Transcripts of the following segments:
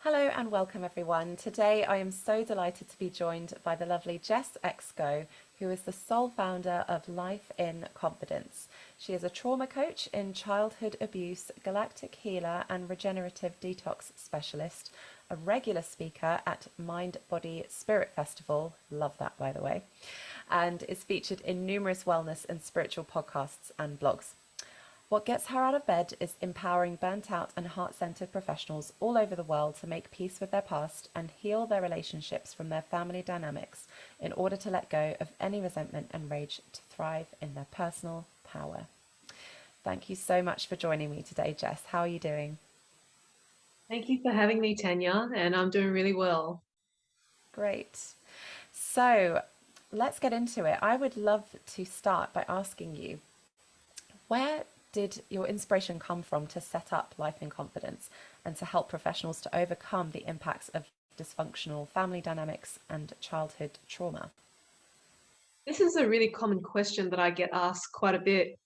Hello and welcome everyone. Today I am so delighted to be joined by the lovely Jess X Goh, who is the sole founder of Life in Confidence. She is a trauma coach in childhood abuse, galactic healer and regenerative detox specialist, a regular speaker at Mind Body Spirit Festival, love that by the way, and is featured in numerous wellness and spiritual podcasts and blogs. What gets her out of bed is empowering burnt out and heart-centered professionals all over the world to make peace with their past and heal their relationships from their family dynamics in order to let go of any resentment and rage to thrive in their personal power. Thank you so much for joining me today, Jess. How are you doing? Thank you for having me, Tanya, and I'm doing really well. Great. So let's get into it. I would love to start by asking you, where did your inspiration come from to set up Life in Confidence and to help professionals to overcome the impacts of dysfunctional family dynamics and childhood trauma? This is a really common question that I get asked quite a bit,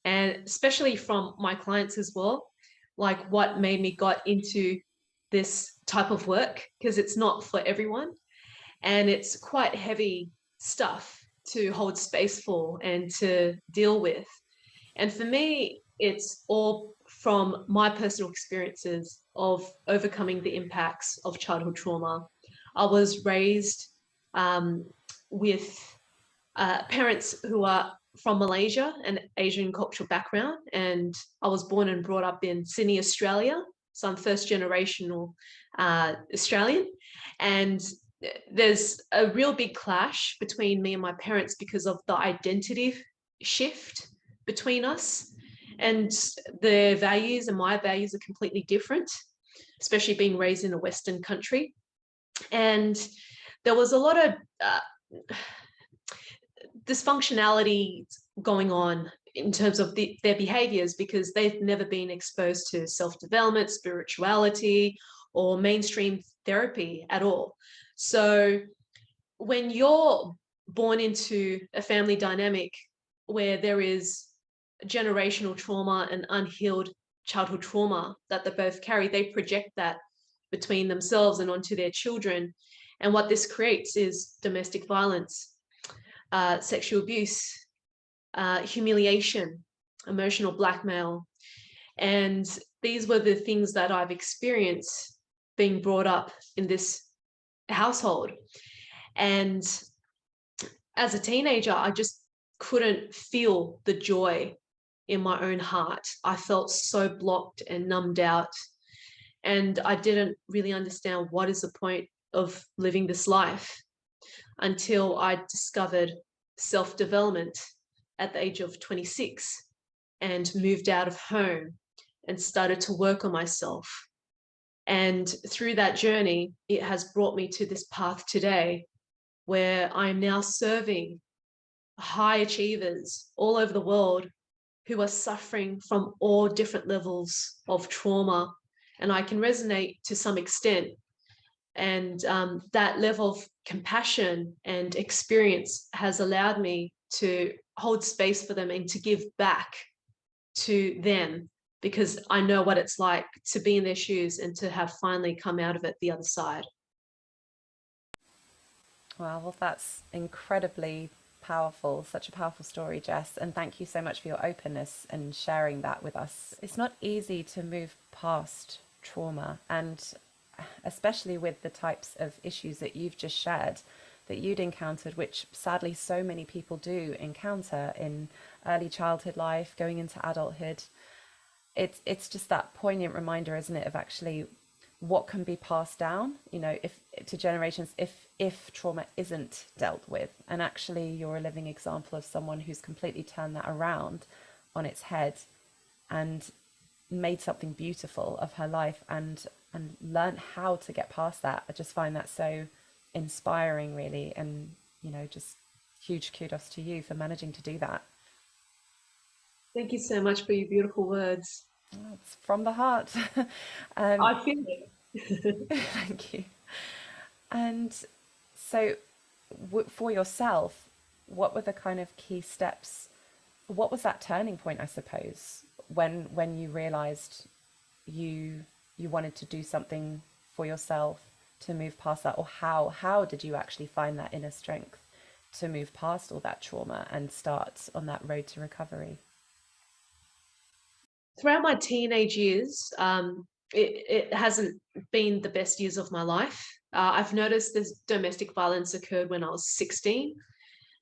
and especially from my clients as well. Like, what made me got into this type of work? Because it's not for everyone, and it's quite heavy stuff to hold space for and to deal with. And for me, it's all from my personal experiences of overcoming the impacts of childhood trauma. I was raised um, with parents who are from Malaysia, an Asian cultural background, and I was born and brought up in Sydney, Australia. So I'm first generational Australian, and there's a real big clash between me and my parents because of the identity shift between us, and their values and my values are completely different, especially being raised in a Western country. And there was a lot of dysfunctionality going on in terms of their behaviors because they've never been exposed to self-development, spirituality, or mainstream therapy at all. So when you're born into a family dynamic where there is generational trauma and unhealed childhood trauma that they both carry, they project that between themselves and onto their children. And what this creates is domestic violence, sexual abuse, humiliation, emotional blackmail. And these were the things that I've experienced being brought up in this household. And as a teenager, I just couldn't feel the joy in my own heart. I felt so blocked and numbed out. And I didn't really understand what is the point of living this life until I discovered self-development at the age of 26 and moved out of home and started to work on myself. And through that journey, it has brought me to this path today where I am now serving high achievers all over the world who are suffering from all different levels of trauma. And I can resonate to some extent. And that level of compassion and experience has allowed me to hold space for them and to give back to them because I know what it's like to be in their shoes and to have finally come out of it the other side. Well, that's incredibly powerful, such a powerful story, Jess. And thank you so much for your openness and sharing that with us. It's not easy to move past trauma, and especially with the types of issues that you've just shared that you'd encountered, which sadly so many people do encounter in early childhood life, going into adulthood. It's just that poignant reminder, isn't it, of actually what can be passed down, if to generations, if trauma isn't dealt with. And actually you're a living example of someone who's completely turned that around on its head and made something beautiful of her life and learned how to get past that. I just find that so inspiring, really, and just huge kudos to you for managing to do that. Thank you so much for your beautiful words. It's from the heart. um, I feel it. Thank you. And so, for yourself, what were the kind of key steps? What was that turning point, I suppose, when you realized you wanted to do something for yourself to move past that? Or how did you actually find that inner strength to move past all that trauma and start on that road to recovery? Throughout my teenage years, it hasn't been the best years of my life. I've noticed this domestic violence occurred when I was 16,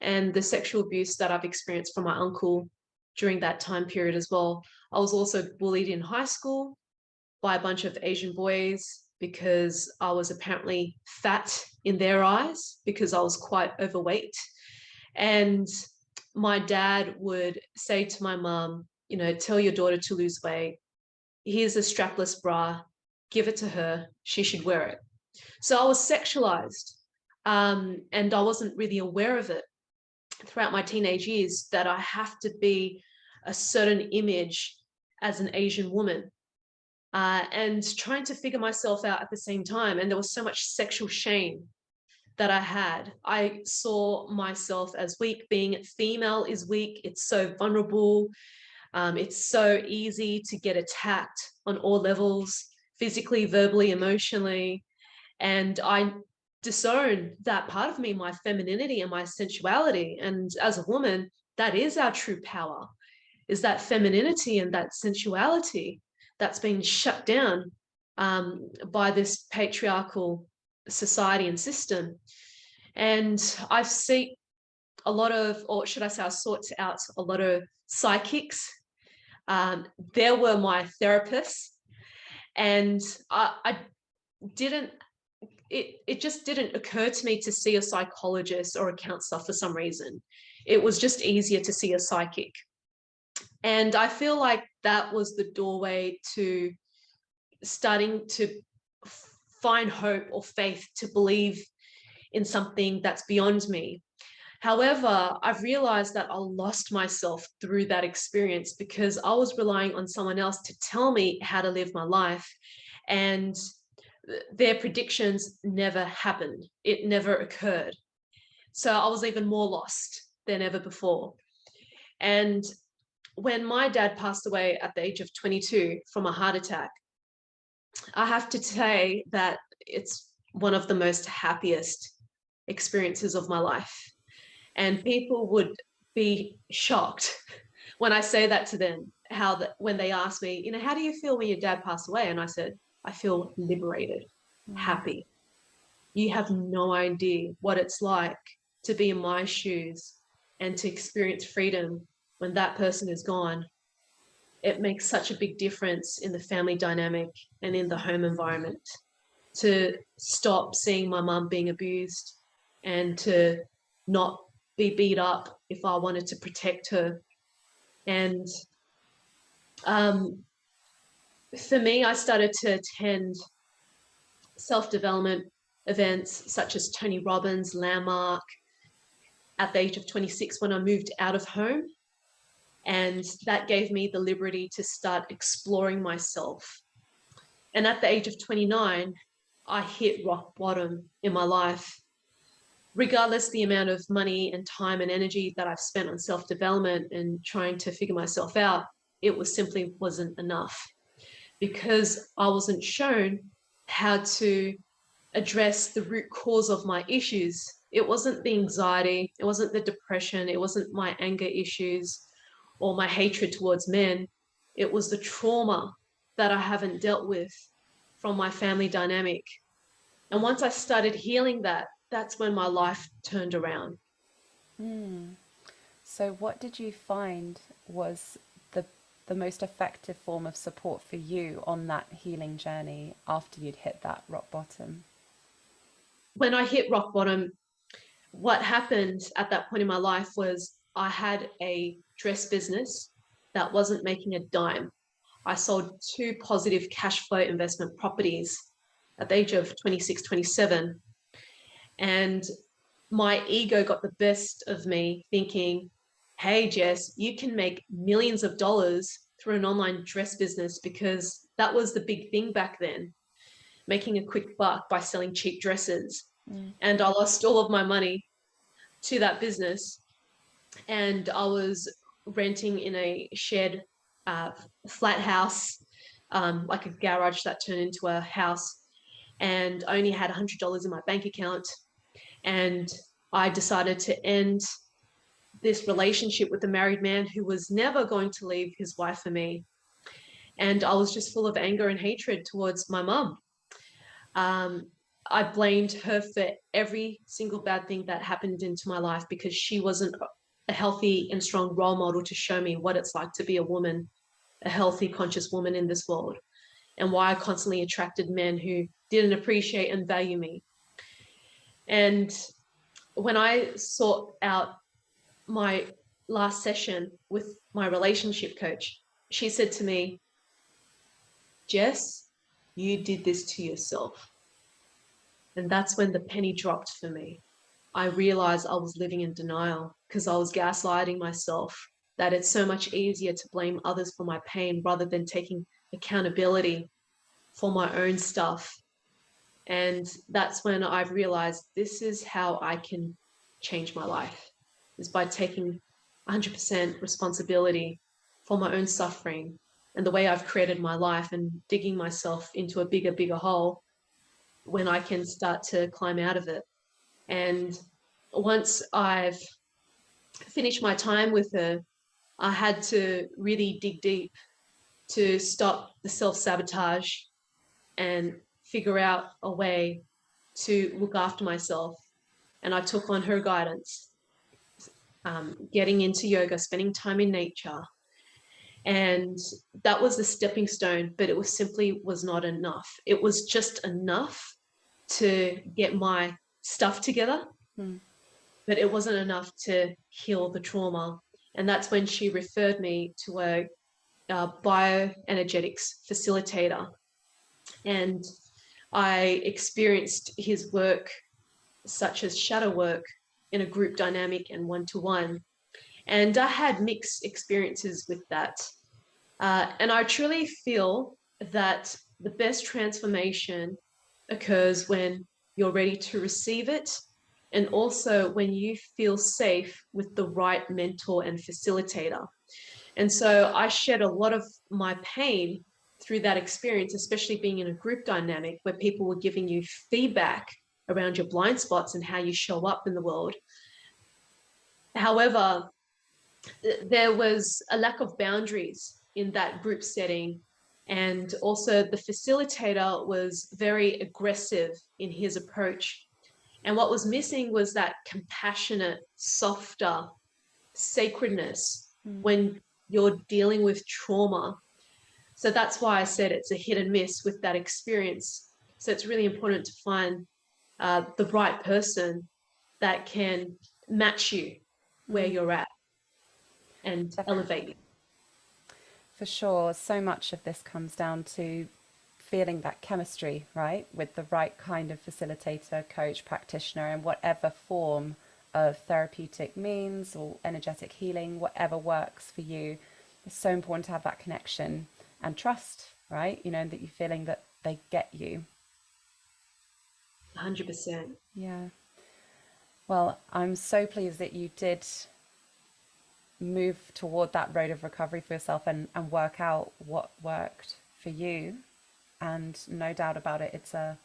and the sexual abuse that I've experienced from my uncle during that time period as well. I was also bullied in high school by a bunch of Asian boys because I was apparently fat in their eyes because I was quite overweight. And my dad would say to my mum, you know, tell your daughter to lose weight. Here's a strapless bra, give it to her. She should wear it. So I was sexualized, and I wasn't really aware of it throughout my teenage years, that I have to be a certain image as an Asian woman, and trying to figure myself out at the same time. And there was so much sexual shame that I had. I saw myself as weak. Being female is weak. It's so vulnerable. It's so easy to get attacked on all levels, physically, verbally, emotionally. And I disown that part of me, my femininity and my sensuality. And as a woman, that is our true power, is that femininity and that sensuality that's been shut down by this patriarchal society and system. And I seek a lot of, or should I say, I sought out a lot of psychics. There were my therapists, and I didn't, it just didn't occur to me to see a psychologist or a counselor for some reason. It was just easier to see a psychic. And I feel like that was the doorway to starting to find hope or faith to believe in something that's beyond me. However, I've realized that I lost myself through that experience because I was relying on someone else to tell me how to live my life. And their predictions never happened. It never occurred. So I was even more lost than ever before. And when my dad passed away at the age of 22 from a heart attack, I have to say that it's one of the most happiest experiences of my life. And people would be shocked when I say that to them, when they ask me, you know, how do you feel when your dad passed away? And I said, I feel liberated, happy. You have no idea what it's like to be in my shoes and to experience freedom when that person is gone. It makes such a big difference in the family dynamic and in the home environment, to stop seeing my mum being abused and to not be beat up if I wanted to protect her. And for me, I started to attend self-development events such as Tony Robbins, Landmark, at the age of 26 when I moved out of home. And that gave me the liberty to start exploring myself. And at the age of 29, I hit rock bottom in my life. Regardless the amount of money and time and energy that I've spent on self-development and trying to figure myself out, it was simply wasn't enough, because I wasn't shown how to address the root cause of my issues. It wasn't the anxiety, it wasn't the depression, it wasn't my anger issues or my hatred towards men. It was the trauma that I haven't dealt with from my family dynamic. And once I started healing that, that's when my life turned around. So what did you find was the most effective form of support for you on that healing journey after you'd hit that rock bottom? When I hit rock bottom, what happened at that point in my life was I had a dress business that wasn't making a dime. I sold 2 positive cash flow investment properties at the age of 26, 27. And my ego got the best of me, thinking, hey, Jess, you can make millions of dollars through an online dress business, because that was the big thing back then, making a quick buck by selling cheap dresses. And I lost all of my money to that business. And I was renting in a shared flat house, like a garage that turned into a house. and I only had $100 in my bank account. And I decided to end this relationship with a married man who was never going to leave his wife for me. And I was just full of anger and hatred towards my mum. I blamed her for every single bad thing that happened into my life because she wasn't a healthy and strong role model to show me what it's like to be a woman, a healthy, conscious woman in this world, and why I constantly attracted men who didn't appreciate and value me. And when I sought out my last session with my relationship coach, she said to me, Jess, you did this to yourself. And that's when the penny dropped for me. I realized I was living in denial because I was gaslighting myself, that it's so much easier to blame others for my pain rather than taking accountability for my own stuff. And that's when I've realized this is how I can change my life, is by taking 100% responsibility for my own suffering and the way I've created my life, and digging myself into a bigger hole when I can start to climb out of it. And once I've finished my time with her, I had to really dig deep to stop the self-sabotage and figure out a way to look after myself. And I took on her guidance, getting into yoga, spending time in nature. And that was the stepping stone, but it was not enough. It was just enough to get my stuff together, but it wasn't enough to heal the trauma. And that's when she referred me to a bioenergetics facilitator. And I experienced his work, such as shadow work, in a group dynamic and one-to-one. And I had mixed experiences with that. And I truly feel that the best transformation occurs when you're ready to receive it, and also when you feel safe with the right mentor and facilitator. And so I shared a lot of my pain through that experience, especially being in a group dynamic where people were giving you feedback around your blind spots and how you show up in the world. However, there was a lack of boundaries in that group setting. And also the facilitator was very aggressive in his approach. And what was missing was that compassionate, softer sacredness when you're dealing with trauma. So that's why I said it's a hit and miss with that experience. So it's really important to find the right person that can match you where you're at and elevate you. For sure. So much of this comes down to feeling that chemistry, right? With the right kind of facilitator, coach, practitioner, in whatever form of therapeutic means or energetic healing, whatever works for you. It's so important to have that connection and trust, right? You know, that you're feeling that they get you. 100%. Yeah. Well, I'm so pleased that you did move toward that road of recovery for yourself and work out what worked for you. And no doubt about it, it's a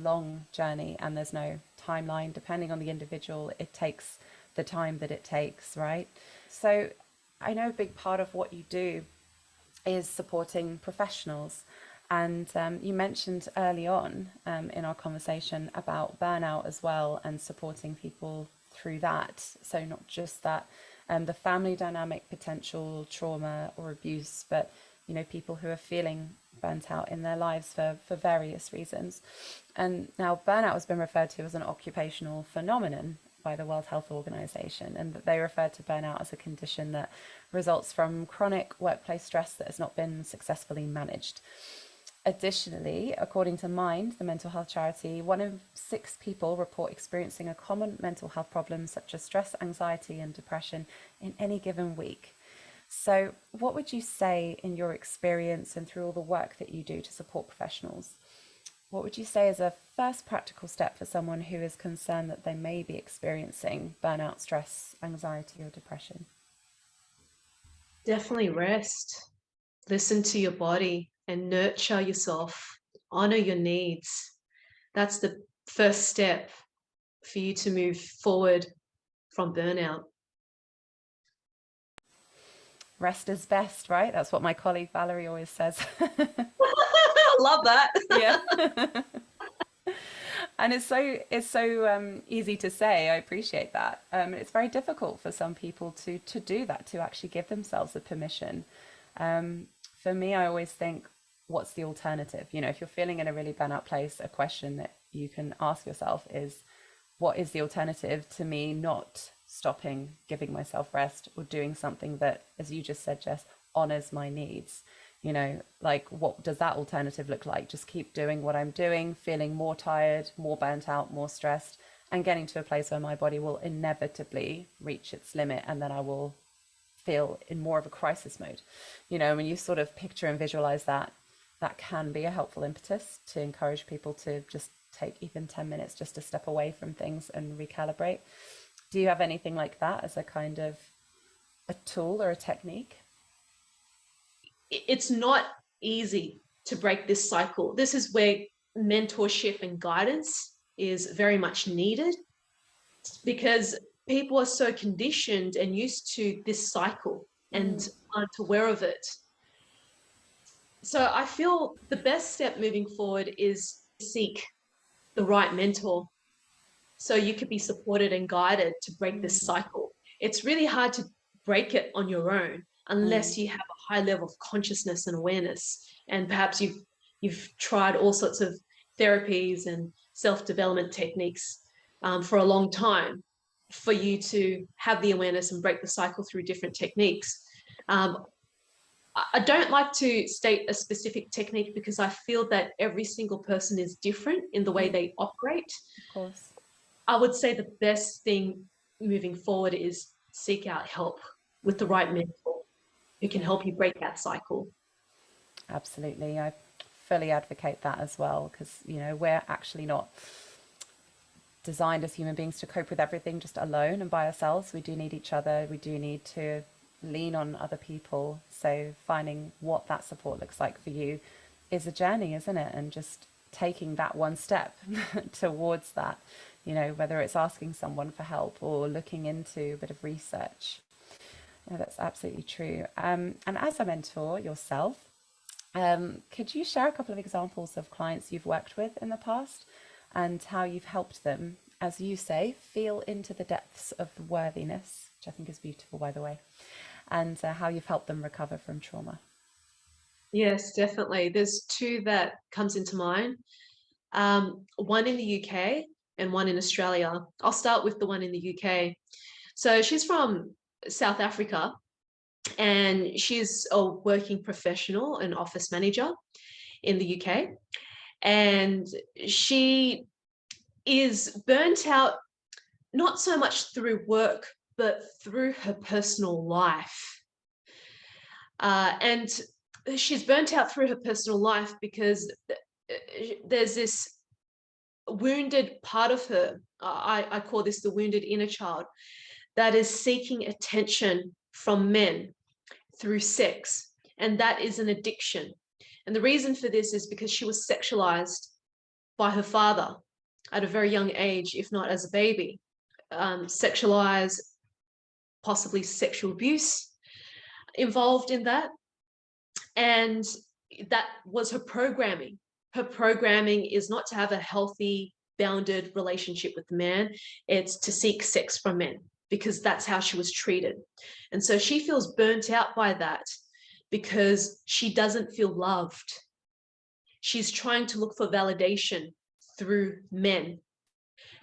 long journey and there's no timeline. Depending on the individual, it takes the time that it takes, right? So I know a big part of what you do is supporting professionals. And you mentioned early on in our conversation about burnout as well, and supporting people through that. So not just that the family dynamic, potential trauma or abuse, but you know, people who are feeling burnt out in their lives for various reasons. And now burnout has been referred to as an occupational phenomenon by the World Health Organization, and that they refer to burnout as a condition that results from chronic workplace stress that has not been successfully managed. Additionally, according to Mind, the mental health charity, 1 in 6 people report experiencing a common mental health problem such as stress, anxiety, and depression in any given week. So what would you say in your experience and through all the work that you do to support professionals? What would you say is a first practical step for someone who is concerned that they may be experiencing burnout, stress, anxiety, or depression? Definitely rest. Listen to your body and nurture yourself. Honor your needs. That's the first step for you to move forward from burnout. Rest is best, right? That's what my colleague Valerie always says. Love that. Yeah. And it's so easy to say. I appreciate that. It's very difficult for some people to do that, to actually give themselves the permission. For me, I always think, what's the alternative? You know, if you're feeling in a really burnout place, a question that you can ask yourself is, what is the alternative to me not stopping, giving myself rest, or doing something that, as you just said, Jess, honors my needs? You know, like, what does that alternative look like? Just keep doing what I'm doing, feeling more tired, more burnt out, more stressed, and getting to a place where my body will inevitably reach its limit, and then I will feel in more of a crisis mode. You know, when you sort of picture and visualize that, that can be a helpful impetus to encourage people to just take even 10 minutes just to step away from things and recalibrate. Do you have anything like that as a kind of a tool or a technique? It's not easy to break this cycle. This is where mentorship and guidance is very much needed, because people are so conditioned and used to this cycle and aren't aware of it. So I feel the best step moving forward is seek the right mentor, so you could be supported and guided to break this cycle. It's really hard to break it on your own unless you have a high level of consciousness and awareness, and perhaps you've tried all sorts of therapies and self-development techniques for a long time for you to have the awareness and break the cycle through different techniques. I don't like to state a specific technique because I feel that every single person is different in the way they operate. Of course. I would say the best thing moving forward is seek out help with the right mentor who can help you break that cycle. Absolutely. I fully advocate that as well, because, you know, we're actually not designed as human beings to cope with everything just alone and by ourselves. We do need each other. We do need to lean on other people. So finding what that support looks like for you is a journey, isn't it? And just taking that one step towards that, you know, whether it's asking someone for help or looking into a bit of research. No, that's absolutely true. And as a mentor yourself, could you share a couple of examples of clients you've worked with in the past and how you've helped them, as you say, feel into the depths of worthiness, which I think is beautiful, by the way, and how you've helped them recover from trauma? Yes, definitely. There's two that comes into mind. One in the UK and one in Australia. I'll start with the one in the UK. So she's from South Africa, and she's a working professional, an office manager in the UK. And she is burnt out, not so much through work, but through her personal life. And she's burnt out through her personal life because there's this wounded part of her. I call this the wounded inner child, that is seeking attention from men through sex. And that is an addiction. And the reason for this is because she was sexualized by her father at a very young age, if not as a baby. Sexualized, possibly sexual abuse involved in that. And that was her programming. Her programming is not to have a healthy, bounded relationship with men. It's to seek sex from men, because that's how she was treated. And so she feels burnt out by that because she doesn't feel loved. She's trying to look for validation through men.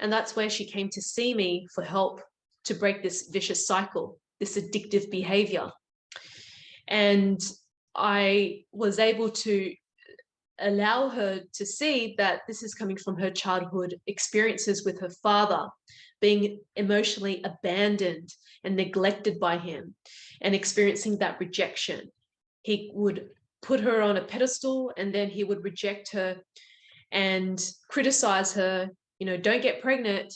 And that's where she came to see me for help to break this vicious cycle, this addictive behavior. And I was able to allow her to see that this is coming from her childhood experiences with her father, being emotionally abandoned and neglected by him and experiencing that rejection. He would put her on a pedestal and then he would reject her and criticize her, you know, don't get pregnant,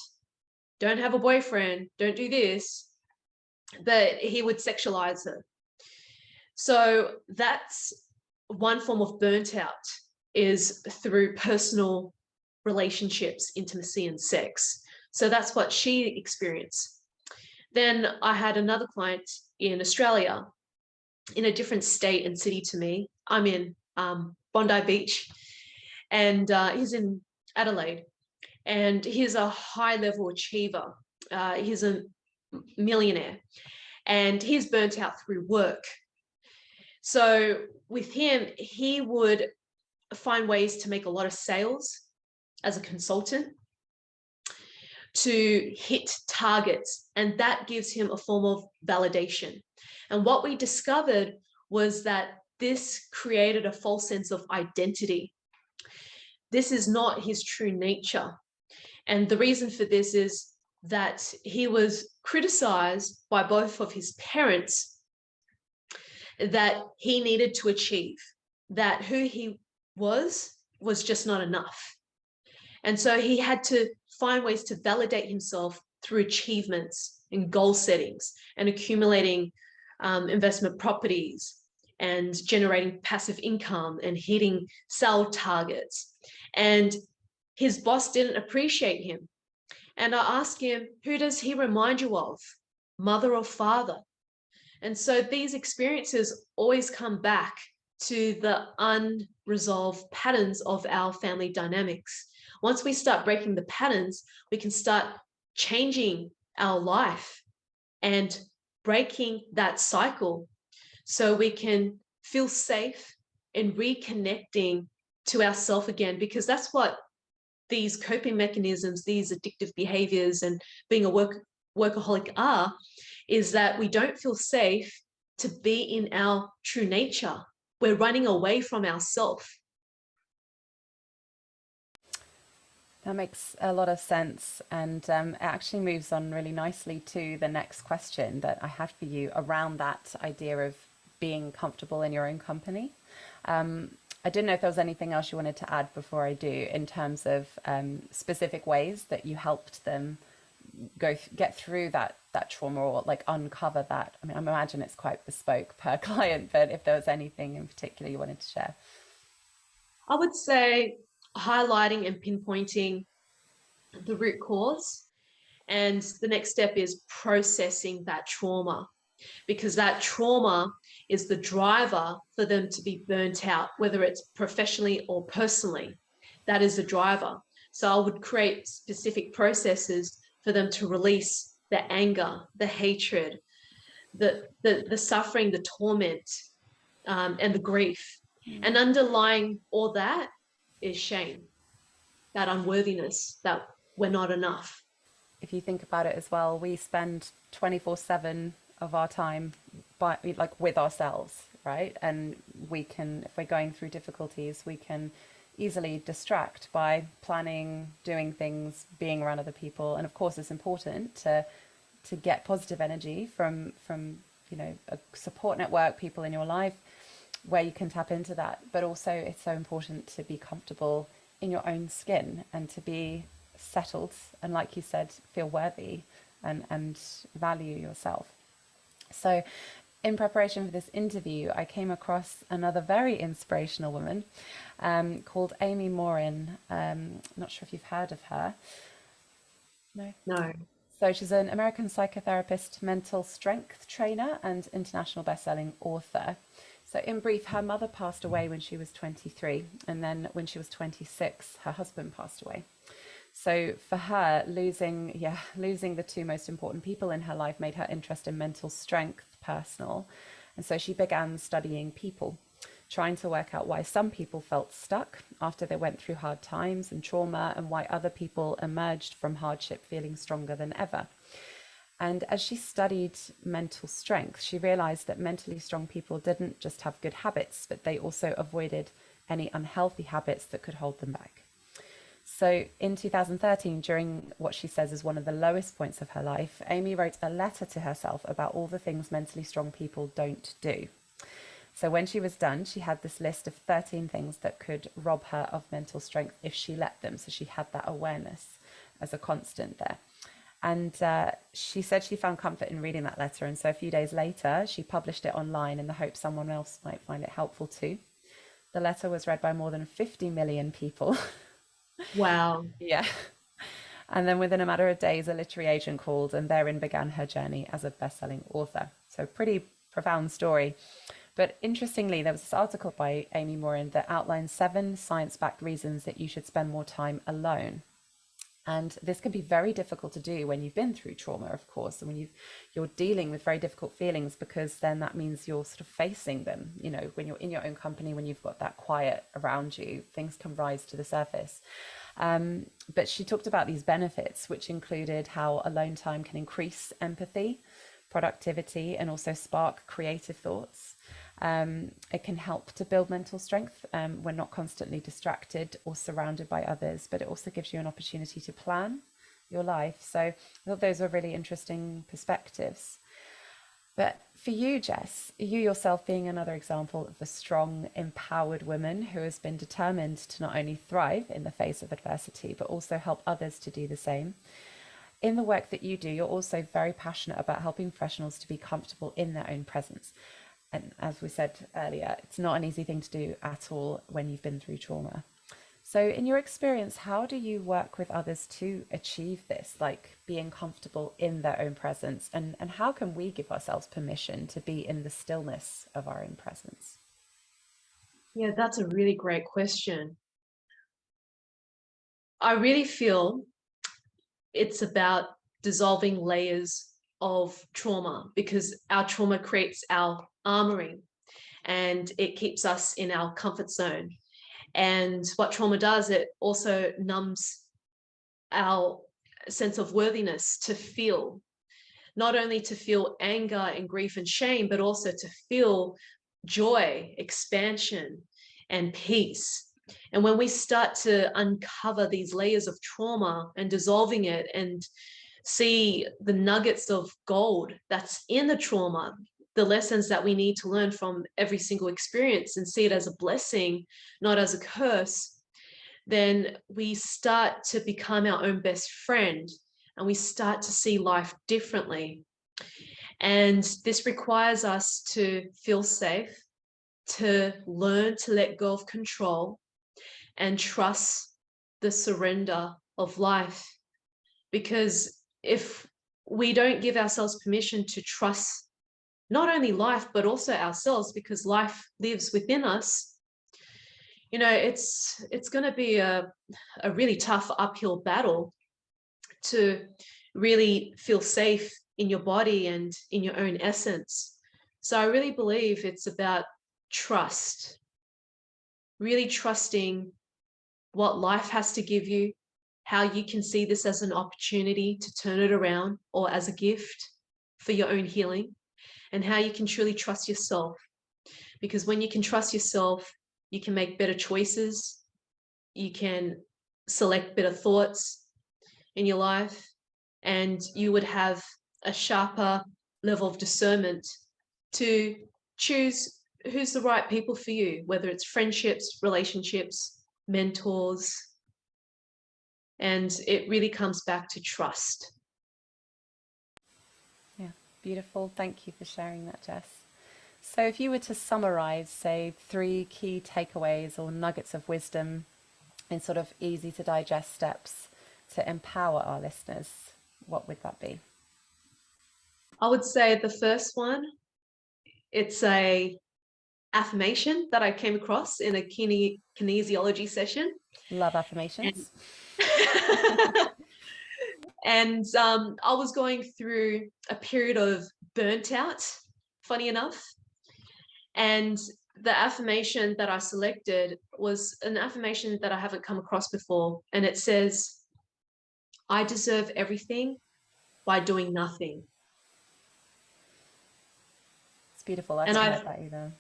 don't have a boyfriend, don't do this, but he would sexualize her. So that's one form of burnt out, is through personal relationships, intimacy, and sex. So that's what she experienced. Then I had another client in Australia, in a different state and city to me. I'm in Bondi Beach, and he's in Adelaide, and he's a high-level achiever. He's a millionaire, and he's burnt out through work. So with him, he would find ways to make a lot of sales as a consultant to hit targets, and that gives him a form of validation. And what we discovered was that this created a false sense of identity. This is not his true nature. And the reason for this is that he was criticized by both of his parents that he needed to achieve, that who he was just not enough. And so he had to find ways to validate himself through achievements and goal settings and accumulating investment properties and generating passive income and hitting sale targets. And his boss didn't appreciate him. And I asked him, who does he remind you of, mother or father? And so these experiences always come back to the unresolved patterns of our family dynamics. Once we start breaking the patterns, we can start changing our life and breaking that cycle so we can feel safe and reconnecting to ourselves again, because that's what these coping mechanisms, these addictive behaviors, and being a workaholic are, is that we don't feel safe to be in our true nature. We're running away from ourselves. That makes a lot of sense, and it actually moves on really nicely to the next question that I had for you around that idea of being comfortable in your own company. I didn't know if there was anything else you wanted to add before I do, in terms of specific ways that you helped them get through that trauma, or like uncover that. I mean, I imagine it's quite bespoke per client, but if there was anything in particular you wanted to share. I would say highlighting and pinpointing the root cause. And the next step is processing that trauma, because that trauma is the driver for them to be burnt out, whether it's professionally or personally. That is the driver. So I would create specific processes for them to release the anger, the hatred, the suffering, the torment, and the grief. And underlying all that is shame, that unworthiness, that we're not enough. If you think about it as well, we spend 24/7 of our time with ourselves, right? And we can, if we're going through difficulties, we can easily distract by planning, doing things, being around other people. And of course, it's important to get positive energy from a support network, people in your life where you can tap into that. But also, it's so important to be comfortable in your own skin and to be settled, and like you said, feel worthy and value yourself. So in preparation for this interview, I came across another very inspirational woman called Amy Morin. Not sure if you've heard of her. No. So she's an American psychotherapist, mental strength trainer, and international best-selling author. So in brief, her mother passed away when she was 23, and then when she was 26, her husband passed away. So for her, losing the two most important people in her life made her interest in mental strength personal. And so she began studying people, trying to work out why some people felt stuck after they went through hard times and trauma, and why other people emerged from hardship feeling stronger than ever. And as she studied mental strength, she realized that mentally strong people didn't just have good habits, but they also avoided any unhealthy habits that could hold them back. So in 2013, during what she says is one of the lowest points of her life, Amy wrote a letter to herself about all the things mentally strong people don't do. So when she was done, she had this list of 13 things that could rob her of mental strength if she let them. So she had that awareness as a constant there. And she said she found comfort in reading that letter. And so a few days later, she published it online in the hope someone else might find it helpful too. The letter was read by more than 50 million people. Wow. Yeah. And then within a matter of days, a literary agent called, and therein began her journey as a best-selling author. So pretty profound story. But interestingly, there was this article by Amy Morin that outlines 7 science-backed reasons that you should spend more time alone. And this can be very difficult to do when you've been through trauma, of course, and when you're dealing with very difficult feelings, because then that means you're sort of facing them. You know, when you're in your own company, when you've got that quiet around you, things can rise to the surface. But she talked about these benefits, which included how alone time can increase empathy, productivity, and also spark creative thoughts. It can help to build mental strength when not constantly distracted or surrounded by others, but it also gives you an opportunity to plan your life. So I thought those were really interesting perspectives. But for you, Jess, you yourself being another example of a strong, empowered woman who has been determined to not only thrive in the face of adversity, but also help others to do the same. In the work that you do, you're also very passionate about helping professionals to be comfortable in their own presence. And as we said earlier, it's not an easy thing to do at all when you've been through trauma. So in your experience, how do you work with others to achieve this, like being comfortable in their own presence? And how can we give ourselves permission to be in the stillness of our own presence? Yeah, that's a really great question. I really feel it's about dissolving layers of trauma, because our trauma creates our armoring and it keeps us in our comfort zone. And what trauma does, it also numbs our sense of worthiness to feel, not only to feel anger and grief and shame, but also to feel joy, expansion, and peace. And when we start to uncover these layers of trauma and dissolving it and see the nuggets of gold that's in the trauma, the lessons that we need to learn from every single experience, and see it as a blessing, not as a curse, then we start to become our own best friend and we start to see life differently. And this requires us to feel safe, to learn to let go of control and trust the surrender of life. Because if we don't give ourselves permission to trust not only life, but also ourselves, because life lives within us, you know, it's going to be a really tough uphill battle to really feel safe in your body and in your own essence. So I really believe it's about trust, really trusting what life has to give you, how you can see this as an opportunity to turn it around or as a gift for your own healing, and how you can truly trust yourself. Because when you can trust yourself, you can make better choices, you can select better thoughts in your life, and you would have a sharper level of discernment to choose who's the right people for you, whether it's friendships, relationships, mentors. And it really comes back to trust. Yeah, beautiful. Thank you for sharing that, Jess. So if you were to summarize, say, 3 key takeaways or nuggets of wisdom in sort of easy to digest steps to empower our listeners, what would that be? I would say the first one, it's a affirmation that I came across in a kinesiology session. Love affirmations. And I was going through a period of burnt out, funny enough. And the affirmation that I selected was an affirmation that I haven't come across before. And it says, I deserve everything by doing nothing. It's beautiful. I've And not I, heard that either.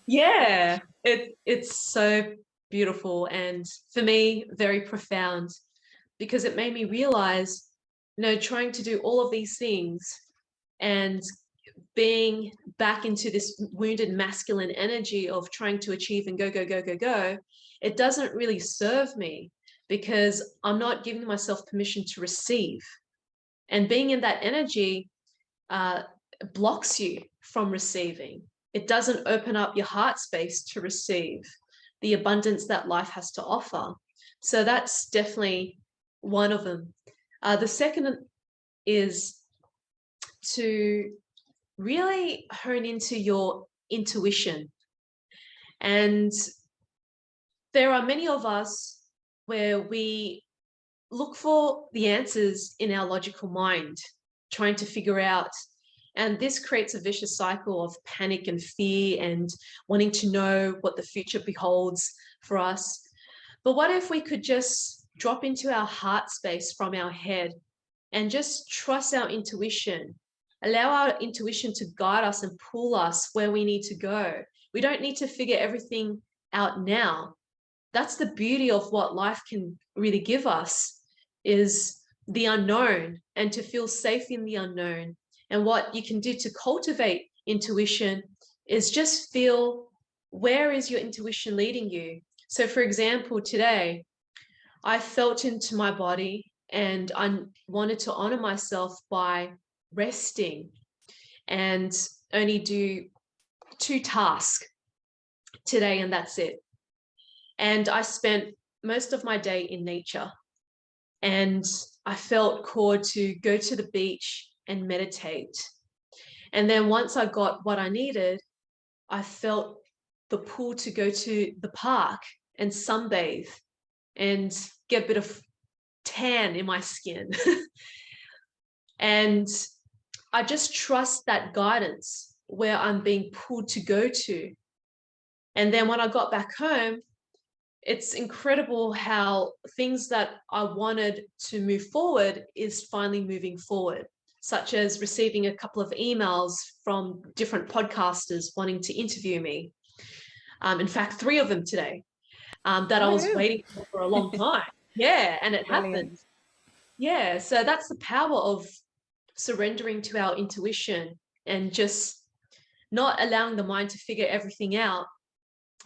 yeah, it's so beautiful. And for me, very profound, because it made me realize, you know, trying to do all of these things and being back into this wounded masculine energy of trying to achieve and go, go, go, go, go, it doesn't really serve me, because I'm not giving myself permission to receive. And being in that energy blocks you from receiving. It doesn't open up your heart space to receive the abundance that life has to offer. So that's definitely one of them. The second is to really hone into your intuition. And there are many of us where we look for the answers in our logical mind, trying to figure out. And this creates a vicious cycle of panic and fear and wanting to know what the future beholds for us. But what if we could just drop into our heart space from our head and just trust our intuition, allow our intuition to guide us and pull us where we need to go? We don't need to figure everything out now. That's the beauty of what life can really give us, is the unknown, and to feel safe in the unknown. And what you can do to cultivate intuition is just feel, where is your intuition leading you? So for example, today I felt into my body and I wanted to honor myself by resting and only do 2 tasks today, and that's it. And I spent most of my day in nature, and I felt called to go to the beach and meditate. And then once I got what I needed, I felt the pull to go to the park and sunbathe and get a bit of tan in my skin. And I just trust that guidance where I'm being pulled to go to. And then when I got back home, it's incredible how things that I wanted to move forward is finally moving forward, such as receiving a couple of emails from different podcasters wanting to interview me. In fact, 3 of them today, that I was waiting for a long time. Yeah, and it happened. Yeah, so that's the power of surrendering to our intuition and just not allowing the mind to figure everything out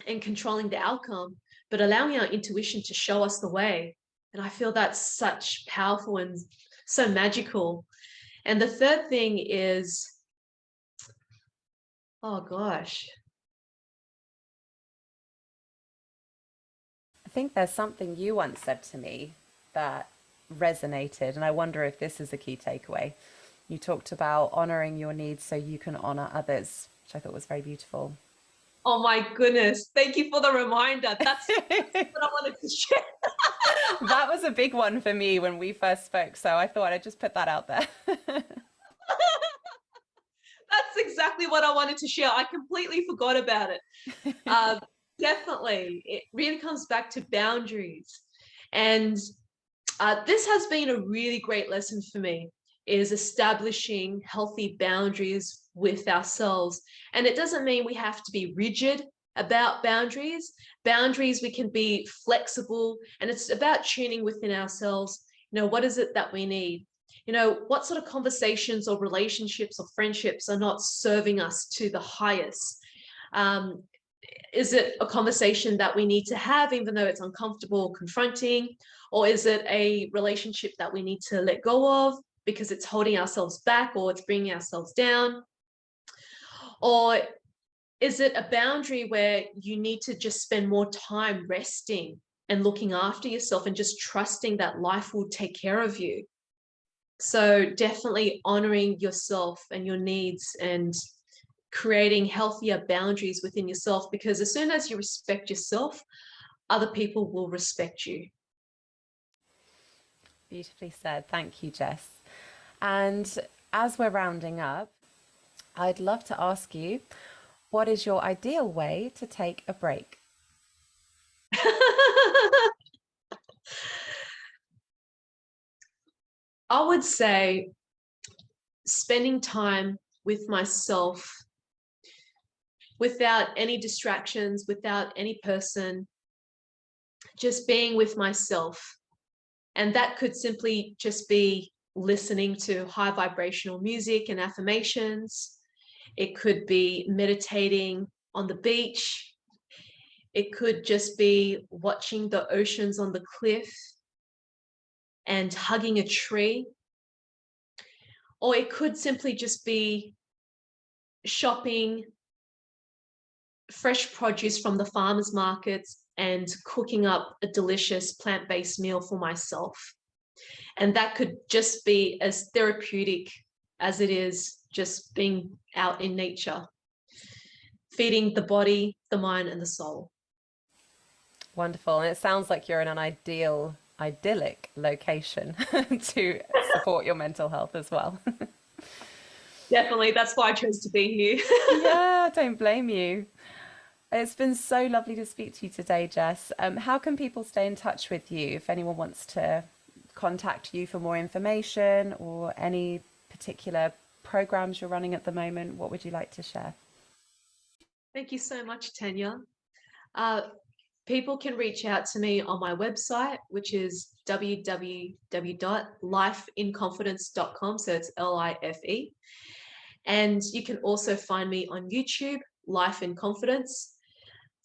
and controlling the outcome, but allowing our intuition to show us the way. And I feel that's such powerful and so magical. And the third thing is, oh gosh. I think there's something you once said to me that resonated, and I wonder if this is a key takeaway. You talked about honoring your needs so you can honor others, which I thought was very beautiful. Oh my goodness. Thank you for the reminder. That's what I wanted to share. That was a big one for me when we first spoke, so I thought I'd just put that out there. That's exactly what I wanted to share. I completely forgot about it. Definitely. It really comes back to boundaries. And this has been a really great lesson for me, is establishing healthy boundaries with ourselves. And it doesn't mean we have to be rigid about boundaries. Boundaries, we can be flexible, and it's about tuning within ourselves. You know, what is it that we need? You know, what sort of conversations or relationships or friendships are not serving us to the highest? Is it a conversation that we need to have, even though it's uncomfortable or confronting? Or is it a relationship that we need to let go of because it's holding ourselves back or it's bringing ourselves down? Or is it a boundary where you need to just spend more time resting and looking after yourself and just trusting that life will take care of you? So definitely honoring yourself and your needs and creating healthier boundaries within yourself, because as soon as you respect yourself, other people will respect you. Beautifully said. Thank you, Jess. And as we're rounding up, I'd love to ask you, what is your ideal way to take a break? I would say spending time with myself without any distractions, without any person, just being with myself. And that could simply just be listening to high vibrational music and affirmations. It could be meditating on the beach. It could just be watching the oceans on the cliff and hugging a tree. Or it could simply just be shopping fresh produce from the farmers markets and cooking up a delicious plant-based meal for myself. And that could just be as therapeutic as it is just being out in nature, feeding the body, the mind, and the soul. Wonderful. And it sounds like you're in an idyllic location to support your mental health as well. Definitely. That's why I chose to be here. Yeah, don't blame you. It's been so lovely to speak to you today, Jess. How can people stay in touch with you if anyone wants to contact you for more information or any particular programs you're running at the moment? What would you like to share? Thank you so much, Tanya. Uh, People can reach out to me on my website, which is www.lifeinconfidence.com. So it's LIFE. And you can also find me on YouTube, Life in Confidence.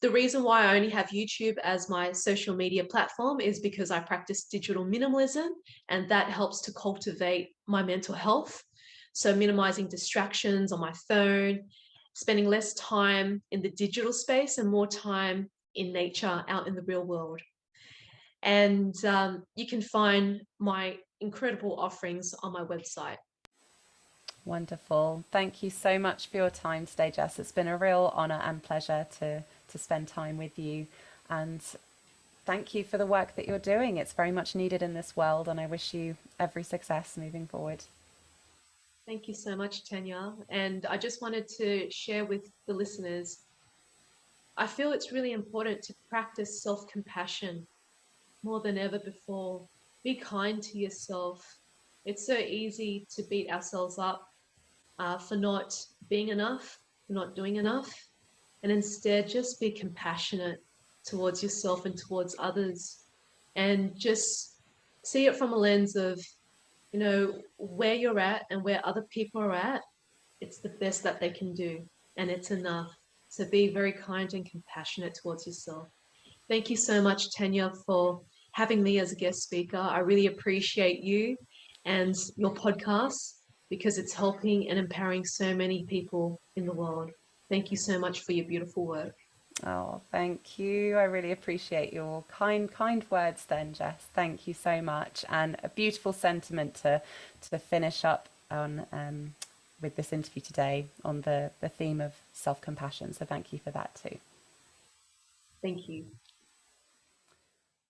The reason why I only have YouTube as my social media platform is because I practice digital minimalism, and that helps to cultivate my mental health. So minimizing distractions on my phone, spending less time in the digital space and more time in nature, out in the real world. And you can find my incredible offerings on my website. Wonderful. Thank you so much for your time today, Jess. It's been a real honour and pleasure to spend time with you. And thank you for the work that you're doing. It's very much needed in this world, and I wish you every success moving forward. Thank you so much, Tanya. And I just wanted to share with the listeners, I feel it's really important to practice self-compassion more than ever before. Be kind to yourself. It's so easy to beat ourselves up for not being enough, for not doing enough, and instead just be compassionate towards yourself and towards others, and just see it from a lens of, you know, where you're at and where other people are at. It's the best that they can do, and it's enough. So be very kind and compassionate towards yourself. Thank you so much, Tanya, for having me as a guest speaker. I really appreciate you and your podcast because it's helping and empowering so many people in the world. Thank you so much for your beautiful work. Oh, thank you. I really appreciate your kind words then, Jess. Thank you so much. And a beautiful sentiment to finish up on with this interview today on the theme of self-compassion. So thank you for that too. Thank you.